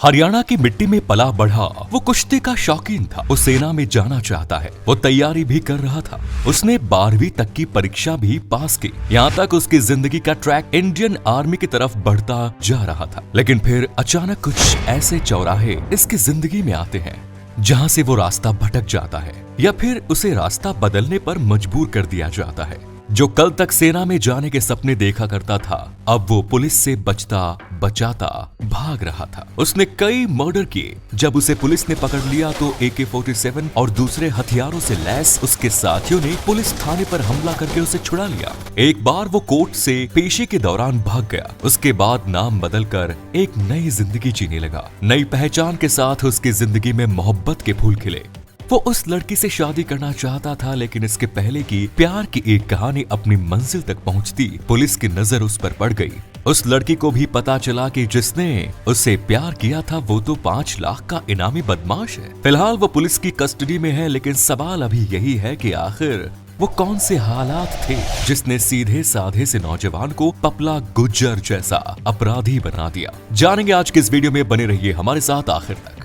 हरियाणा की मिट्टी में पला बढ़ा वो कुश्ती का शौकीन था। वो सेना में जाना चाहता है। वो तैयारी भी कर रहा था। उसने 12वीं तक की परीक्षा भी पास की। यहाँ तक उसकी जिंदगी का ट्रैक इंडियन आर्मी की तरफ बढ़ता जा रहा था। लेकिन फिर अचानक कुछ ऐसे चौराहे इसकी जिंदगी में आते हैं जहाँ से वो रास्ता भटक जाता है या फिर उसे रास्ता बदलने पर मजबूर कर दिया जाता है। जो कल तक सेना में जाने के सपने देखा करता था, अब वो पुलिस से बचता बचाता भाग रहा था। उसने कई मर्डर किए। जब उसे पुलिस ने पकड़ लिया तो AK-47 और दूसरे हथियारों से लैस उसके साथियों ने पुलिस थाने पर हमला करके उसे छुड़ा लिया। एक बार वो कोर्ट से पेशी के दौरान भाग गया। उसके बाद नाम बदलकर एक नई जिंदगी जीने लगा। नई पहचान के साथ उसकी जिंदगी में मोहब्बत के फूल खिले। वो उस लड़की से शादी करना चाहता था, लेकिन इसके पहले की प्यार की एक कहानी अपनी मंजिल तक पहुंचती पुलिस की नजर उस पर पड़ गई। उस लड़की को भी पता चला कि जिसने उससे प्यार किया था वो तो 5 लाख का इनामी बदमाश है। फिलहाल वो पुलिस की कस्टडी में है, लेकिन सवाल अभी यही है कि आखिर वो कौन से हालात थे जिसने सीधे साधे से नौजवान को पपला गुज्जर जैसा अपराधी बना दिया। जानेंगे आज के इस वीडियो में, बने रहिए हमारे साथ आखिर तक।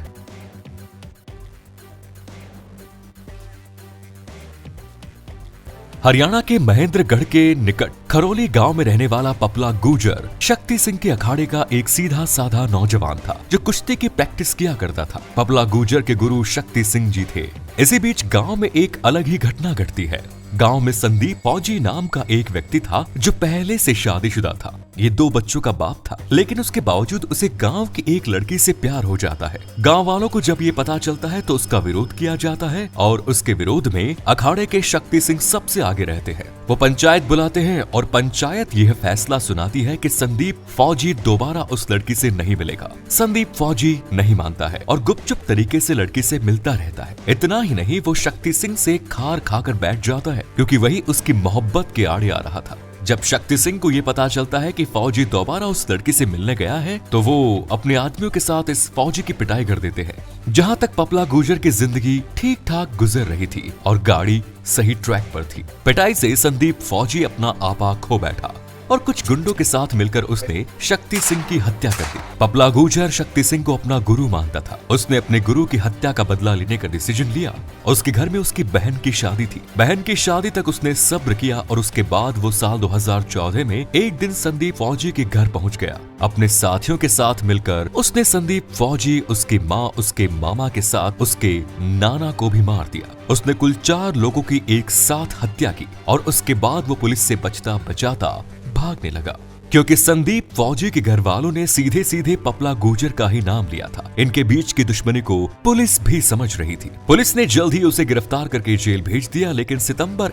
हरियाणा के महेंद्रगढ़ के निकट खरोली गांव में रहने वाला पपला गुर्जर शक्ति सिंह के अखाड़े का एक सीधा साधा नौजवान था जो कुश्ती की प्रैक्टिस किया करता था। पपला गुर्जर के गुरु शक्ति सिंह जी थे। इसी बीच गांव में एक अलग ही घटना घटती है। गांव में संदीप फौजी नाम का एक व्यक्ति था जो पहले से शादीशुदा था। ये 2 बच्चों का बाप था, लेकिन उसके बावजूद उसे गांव की एक लड़की से प्यार हो जाता है। गांव वालों को जब ये पता चलता है तो उसका विरोध किया जाता है और उसके विरोध में अखाड़े के शक्ति सिंह सबसे आगे रहते हैं। वो पंचायत बुलाते हैं और पंचायत यह फैसला सुनाती है कि संदीप फौजी दोबारा उस लड़की से नहीं मिलेगा। संदीप फौजी नहीं मानता है और गुपचुप तरीके से लड़की से मिलता रहता है। इतना ही नहीं, वो शक्ति सिंह से खार खाकर बैठ जाता है क्योंकि वही उसकी मोहब्बत के आड़े आ रहा था। जब शक्ति सिंह को ये पता चलता है कि फौजी दोबारा उस लड़की से मिलने गया है तो वो अपने आदमियों के साथ इस फौजी की पिटाई कर देते हैं। जहां तक पपला गुर्जर की जिंदगी ठीक ठाक गुजर रही थी और गाड़ी सही ट्रैक पर थी, पिटाई से संदीप फौजी अपना आपा खो बैठा और कुछ गुंडों के साथ मिलकर उसने शक्ति सिंह की हत्या कर दी। पपला गुर्जर शक्ति सिंह को अपना गुरु मानता था। उसने अपने गुरु की हत्या का बदला लेने का डिसीजन लिया। उसके घर में उसकी बहन की शादी थी। बहन की शादी तक उसने सब्र किया और उसके बाद वो साल 2014 में एक दिन संदीप फौजी के घर पहुंच गया। अपने साथियों के साथ मिलकर उसने संदीप फौजी, उसकी माँ, उसके मामा के साथ उसके नाना को भी मार दिया। उसने कुल 4 लोगों की एक साथ हत्या की और उसके बाद वो पुलिस से बचता बचाता भागने लगा क्योंकि संदीप फौजी के घर वालों ने सीधे सीधे पपला गुर्जर का ही नाम लिया था। इनके बीच की दुश्मनी को पुलिस भी समझ रही थी। पुलिस ने जल्द ही उसे गिरफ्तार करके जेल भेज दिया, लेकिन सितंबर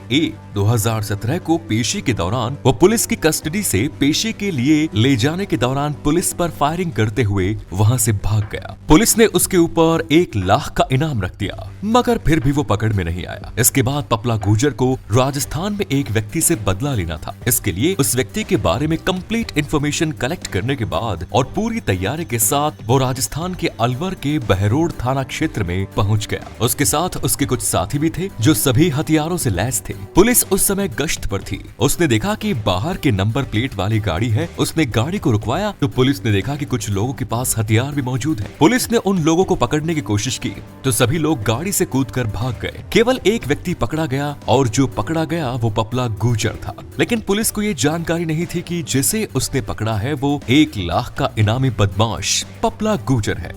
2017 को पेशी के दौरान वो पुलिस की कस्टडी से पेशी के लिए ले जाने के दौरान पुलिस पर फायरिंग करते हुए वहां से भाग गया। पुलिस ने उसके ऊपर 1 लाख का इनाम रख दिया, मगर फिर भी वो पकड़ में नहीं आया। इसके बाद पपला गुर्जर को राजस्थान में एक व्यक्ति से बदला लेना था। इसके लिए उस व्यक्ति के बारे में कंप्लीट इंफॉर्मेशन कलेक्ट करने के बाद और पूरी तैयारी के साथ वो राजस्थान के अलवर के बहरोड थाना क्षेत्र में पहुंच गया। उसके साथ उसके कुछ साथी भी थे जो सभी हथियारों से लैस थे। पुलिस उस समय गश्त पर थी। उसने देखा कि बाहर के नंबर प्लेट वाली गाड़ी है। उसने गाड़ी को रुकवाया तो पुलिस ने देखा कि कुछ लोगों के पास हथियार भी मौजूद है। पुलिस ने उन लोगों को पकड़ने की कोशिश की तो सभी लोग गाड़ी से कूदकर भाग गए। केवल एक व्यक्ति पकड़ा गया और जो पकड़ा गया वो पपला गुर्जर था। लेकिन पुलिस को ये जानकारी नहीं थी कि जिसे उसने पकड़ा है वो 1 लाख का इनामी बदमाश पपला गुर्जर है।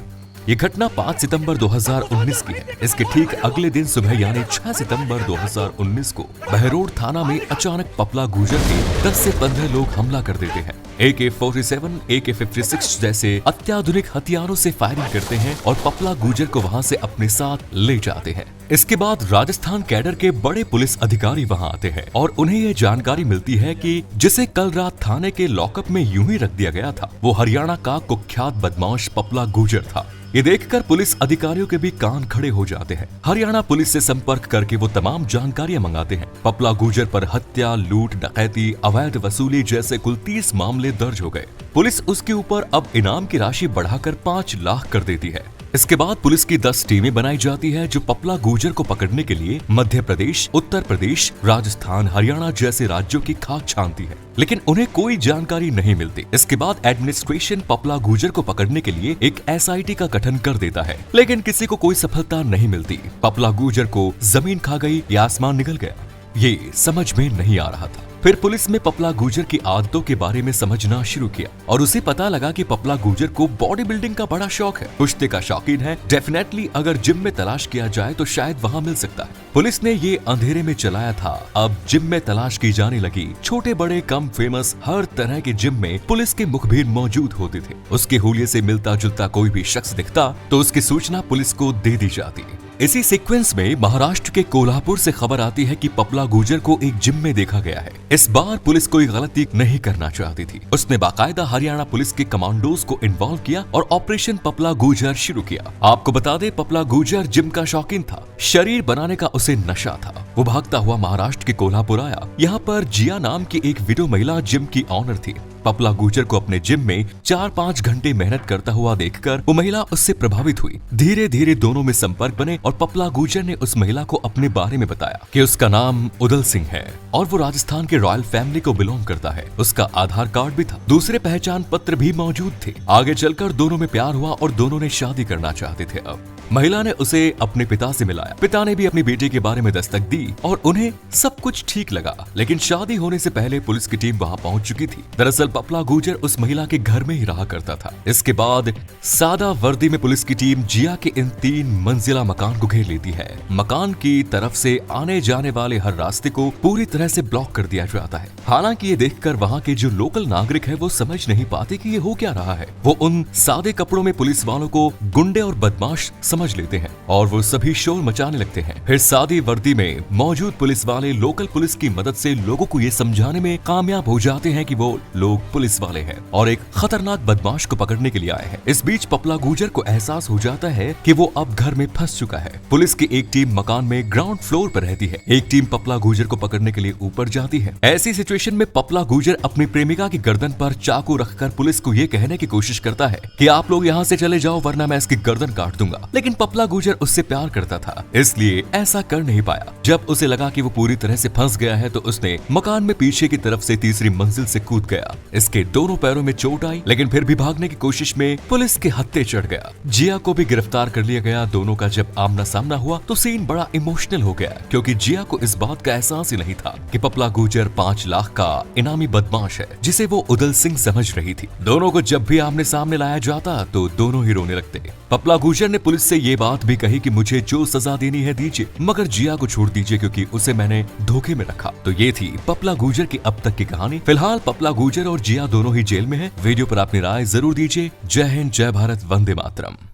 ये घटना 5 सितंबर 2019 की है। इसके ठीक अगले दिन सुबह यानी 6 सितंबर 2019 को बहरोड थाना में अचानक पपला गुर्जर के 10 से 15 लोग हमला कर देते हैं। AK-47, AK-56 जैसे अत्याधुनिक हथियारों से फायरिंग करते हैं और पपला गुर्जर को वहां से अपने साथ ले जाते हैं। इसके बाद राजस्थान कैडर के बड़े पुलिस अधिकारी वहां आते हैं और उन्हें यह जानकारी मिलती है कि जिसे कल रात थाने के लॉकअप में यूं ही रख दिया गया था वो हरियाणा का कुख्यात बदमाश पपला गुर्जर था। ये देखकर पुलिस अधिकारियों के भी कान खड़े हो जाते हैं। हरियाणा पुलिस से संपर्क करके वो तमाम जानकारियां मंगाते हैं। पपला गुर्जर पर हत्या, लूट, डकैती, अवैध वसूली जैसे कुल 30 मामले दर्ज हो गए। पुलिस उसके ऊपर अब इनाम की राशि बढ़ाकर 5 लाख कर देती है। इसके बाद पुलिस की 10 टीमें बनाई जाती है जो पपला गुर्जर को पकड़ने के लिए मध्य प्रदेश, उत्तर प्रदेश, राजस्थान, हरियाणा जैसे राज्यों की खाक छानती है, लेकिन उन्हें कोई जानकारी नहीं मिलती। इसके बाद एडमिनिस्ट्रेशन पपला गुर्जर को पकड़ने के लिए एक SIT का गठन कर देता है, लेकिन किसी को कोई सफलता नहीं मिलती। पपला गुर्जर को जमीन खा गई या आसमान निकल गया, ये समझ में नहीं आ रहा था। फिर पुलिस ने पपला गुर्जर की आदतों के बारे में समझना शुरू किया और उसे पता लगा कि पपला गुर्जर को बॉडी बिल्डिंग का बड़ा शौक है, कुश्ती का शौकीन है। डेफिनेटली अगर जिम में तलाश किया जाए तो शायद वहाँ मिल सकता है। पुलिस ने ये अंधेरे में चलाया था। अब जिम में तलाश की जाने लगी। छोटे बड़े कम फेमस हर तरह के जिम में पुलिस के मुखबिर मौजूद होते थे। उसके हुलिये से मिलता जुलता कोई भी शख्स दिखता तो उसकी सूचना पुलिस को दे दी जाती। इसी सीक्वेंस में महाराष्ट्र के कोल्हापुर से खबर आती है कि पपला गुर्जर को एक जिम में देखा गया है। इस बार पुलिस कोई गलती नहीं करना चाहती थी। उसने बाकायदा हरियाणा पुलिस के कमांडोज को इन्वॉल्व किया और ऑपरेशन पपला गुर्जर शुरू किया। आपको बता दें, पपला गुर्जर जिम का शौकीन था। शरीर बनाने का उसे नशा था। वो भागता हुआ महाराष्ट्र के कोल्हापुर आया। यहाँ पर जिया नाम की एक विडो महिला जिम की ऑनर थी। पपला गुर्जर को अपने जिम में 4-5 घंटे मेहनत करता हुआ देखकर वो महिला उससे प्रभावित हुई। धीरे धीरे दोनों में संपर्क बने और पपला गुर्जर ने उस महिला को अपने बारे में बताया कि उसका नाम उदल सिंह है और वो राजस्थान के रॉयल फैमिली को बिलोंग करता है। उसका आधार कार्ड भी था, दूसरे पहचान पत्र भी मौजूद थे। आगे चलकर दोनों में प्यार हुआ और दोनों ने शादी करना चाहते थे। अब महिला ने उसे अपने पिता से मिलाया। पिता ने भी अपनी बेटी के बारे में दस्तक दी और उन्हें सब कुछ ठीक लगा, लेकिन शादी होने से पहले पुलिस की टीम वहाँ पहुँच चुकी थी। दरअसल पपला गुर्जर उस महिला के घर में ही रहा करता था। इसके बाद सादा वर्दी में पुलिस की टीम जिया के इन 3 मंजिला मकान को घेर लेती है। मकान की तरफ से आने जाने वाले हर रास्ते को पूरी तरह से ब्लॉक कर दिया जाता है। हालांकि ये देखकर वहाँ के जो लोकल नागरिक है वो समझ नहीं पाते कि ये हो क्या रहा है। वो उन सादे कपड़ों में पुलिस वालों को गुंडे और बदमाश समझ लेते हैं और वो सभी शोर मचाने लगते हैं। फिर सादी वर्दी में मौजूद पुलिस वाले लोकल पुलिस की मदद से लोगों को ये समझाने में कामयाब हो जाते हैं कि वो लोग पुलिस वाले हैं और एक खतरनाक बदमाश को पकड़ने के लिए आए हैं। इस बीच पपला गुर्जर को एहसास हो जाता है कि वो अब घर में फंस चुका है। पुलिस की एक टीम मकान में ग्राउंड फ्लोर पर रहती है, एक टीम पपला गुर्जर को पकड़ने के लिए ऊपर जाती है। ऐसी सिचुएशन में पपला गुर्जर अपनी प्रेमिका की गर्दन पर चाकू रखकर पुलिस को ये कहने की कोशिश करता है कि आप लोग यहाँ से चले जाओ वरना मैं इसकी गर्दन काट दूंगा। लेकिन पपला गुर्जर उससे प्यार करता था, इसलिए ऐसा कर नहीं पाया। जब उसे लगा कि वो पूरी तरह से फंस गया है तो उसने मकान में पीछे की तरफ से तीसरी मंजिल से कूद गया। इसके दोनों पैरों में चोट आई, लेकिन फिर भी भागने की कोशिश में पुलिस के हत्थे चढ़ गया। जिया को भी गिरफ्तार कर लिया गया। दोनों का जब आमना सामना हुआ तो सीन बड़ा इमोशनल हो गया, क्योंकि जिया को इस बात का एहसास ही नहीं था कि पपला गुर्जर 5 लाख का इनामी बदमाश है जिसे वो उदल सिंह समझ रही थी। दोनों को जब भी आमने सामने लाया जाता तो दोनों ही रोने लगते। पपला गुर्जर ने पुलिस से ये बात भी कही कि मुझे जो सजा देनी है दीजिए, मगर जिया को छोड़ दीजिए क्योंकि उसे मैंने धोखे में रखा। तो ये थी पपला गुर्जर की अब तक की कहानी। फिलहाल पपला गुर्जर और जिया दोनों ही जेल में है। वीडियो पर अपनी राय जरूर दीजिए। जय हिंद, जय भारत, वंदे मातरम।